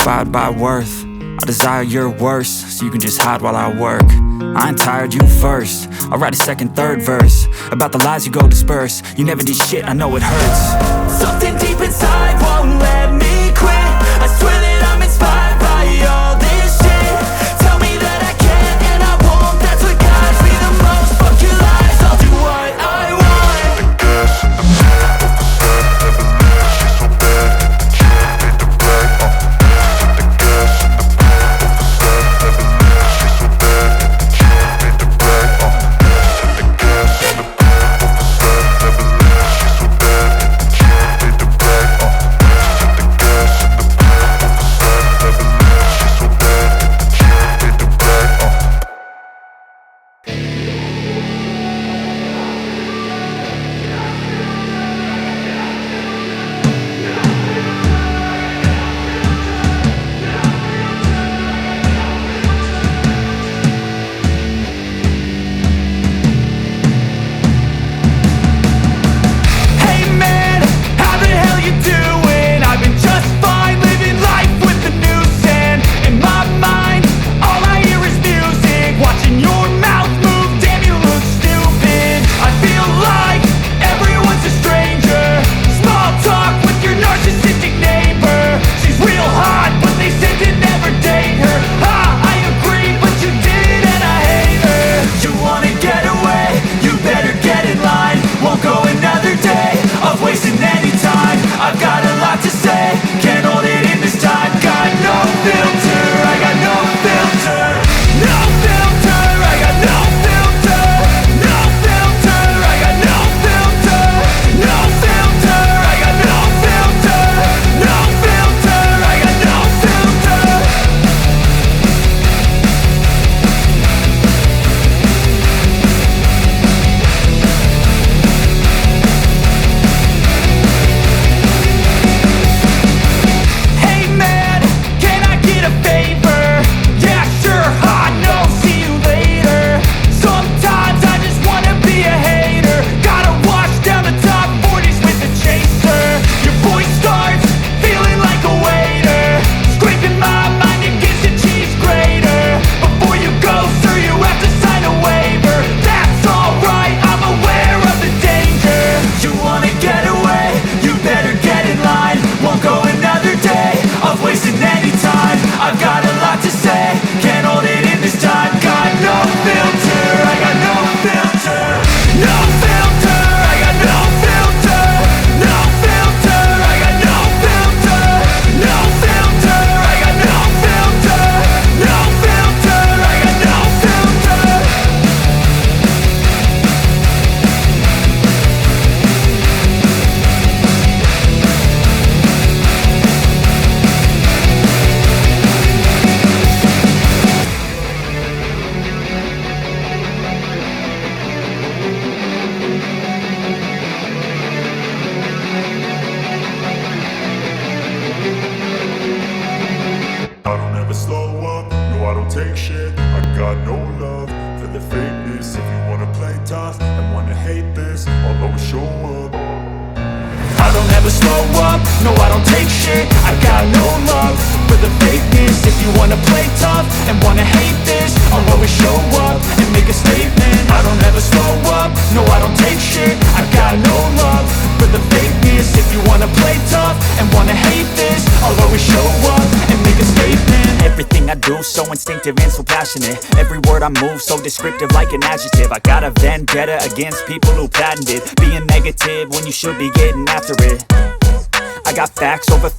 inspired by worth. I desire your worst, so you can just hide while I work. I ain't tired, you first. I'll write a second, third verse about the lies you go disperse. You never did shit, I know it hurts. Something deep inside won't let me quit. I swear that I'm inspired by all this shit. Tell me that I can't and I won't. That's what guides me the most. Fuck your lies, I'll do what I want. take shit. I got no love for the fakeness. If you wanna play tough and wanna hate this, I'll always show up. I don't ever slow up, no I don't take shit. I got no love for the fakeness. If you wanna play tough and wanna hate this, I'll always show up and make a statement. I don't ever slow up, no I don't take shit. I got no love for the fakeness. If you wanna play tough and wanna hate this, I'll always show up and make a statement. Everything I do so instinctive and so passionate. Every word I move so descriptive like an adjective. I got a vendetta against people who patented being negative when you should be getting after it. I got facts over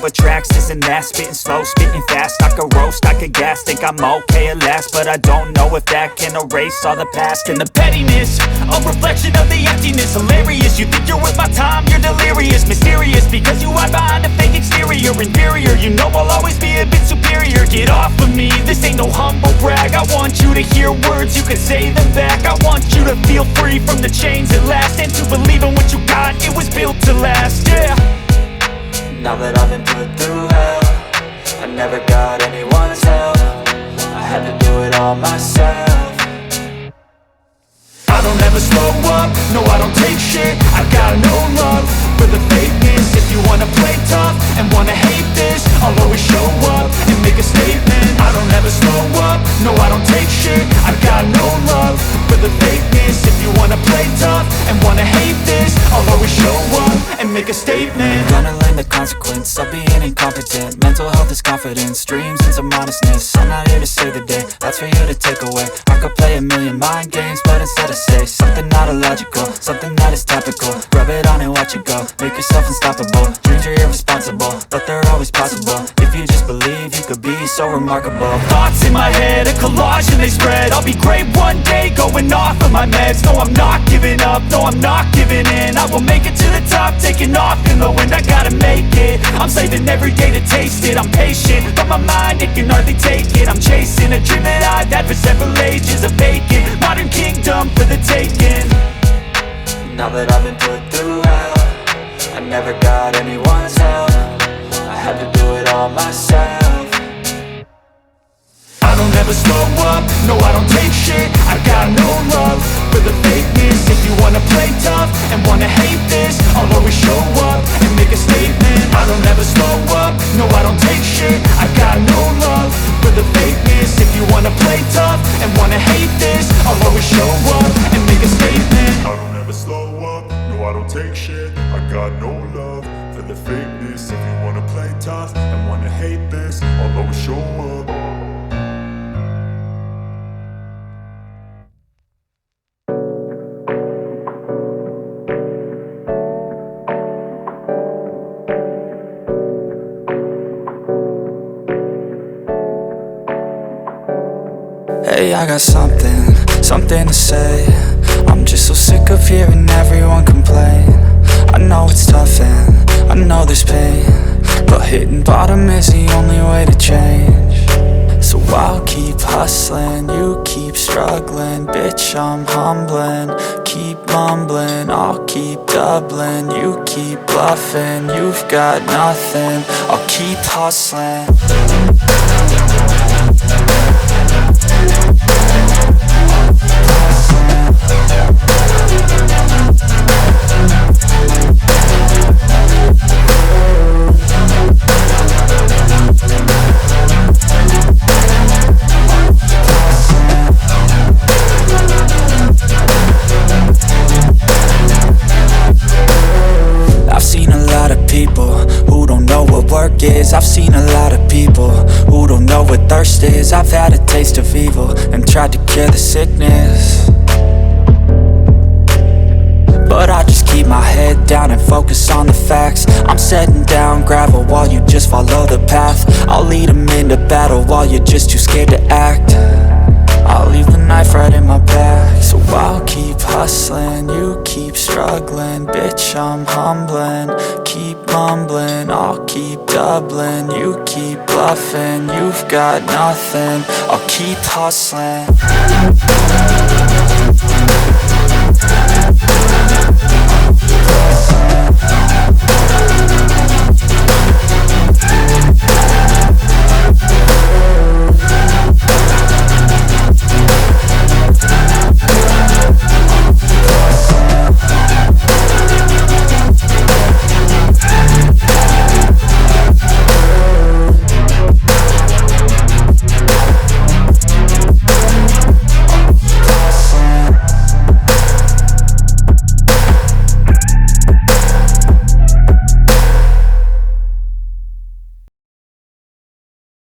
tracks, this and that. Spitting slow, spitting fast. I could roast, I could gas. Think I'm okay at last, but I don't know if that can erase all the past. And the pettiness, a reflection of the emptiness. Hilarious, you think you're with my time, you're delirious. Mysterious, because you hide behind a fake exterior. Inferior, you know I'll always be a bit superior. Get off of me, this ain't no humble brag. I want you to hear words, you can say them back. I want you to feel free from the chains at last, and to believe in what you got, it was built to last, yeah. Now that I've been put through hell, I never got anyone's help. I had to do it all myself. I don't ever slow up, no I don't take shit. I got no love for the fakeness. If you wanna play tough and wanna hate this, I'll always show up Mental health is confidence, dreams and some honestness. I'm not here to save the day, that's for you to take away. I could play a million mind games, but instead I say something not illogical, something that is topical. Rub it on and watch it go, make yourself unstoppable. Dreams are irresponsible, but they're always possible. If you just believe, you could be so remarkable. Thoughts in my head, a collage and they spread. I'll be great one day, going off of my meds. No, I'm not giving up, no, I'm not giving in. I will make it to the top, taking off in the wind. I gotta make it, I'm saving every day to taste it. I'm patient, but my mind, it can hardly take it. I'm chasing a dream that I've had for several ages. A vacant, modern kingdom for the taking. Now that I've been put through hell, I never got anyone's help. I had to do it all myself. I don't ever slow up, no I don't take shit. I got no love for the fakeness. If you wanna play tough and wanna hate this, I'll always show up and make a statement. I don't ever slow up, no I don't take shit. I got no love for the fakeness. If you wanna play tough and wanna hate this, I'll always show up and make a statement. I don't ever slow up, no I don't take shit. I got no love for the fakeness. If you wanna play tough and wanna hate this, I'll always show up. Hey, I got something to say. I'm just so sick of hearing everyone complain. I know it's tough and I know there's pain, but hitting bottom is the only way to change. So I'll keep hustling, you keep struggling. Bitch, I'm humbling, keep mumbling. I'll keep doubling, you keep bluffing. You've got nothing, I'll keep hustling. I've seen a lot of people who don't know what work is. I've seen a lot of people who don't know what thirst is. I've had a taste of evil and tried to cure the sickness, but I just keep my head down and focus on the facts. I'm setting down gravel while you just follow the path. I'll lead them into battle while you're just too scared to act. I'll leave the knife right in my back. So I'll keep hustling, you keep struggling. Bitch, I'm humbling, keep mumbling. I'll keep doubling, you keep bluffing. You've got nothing, I'll keep hustling.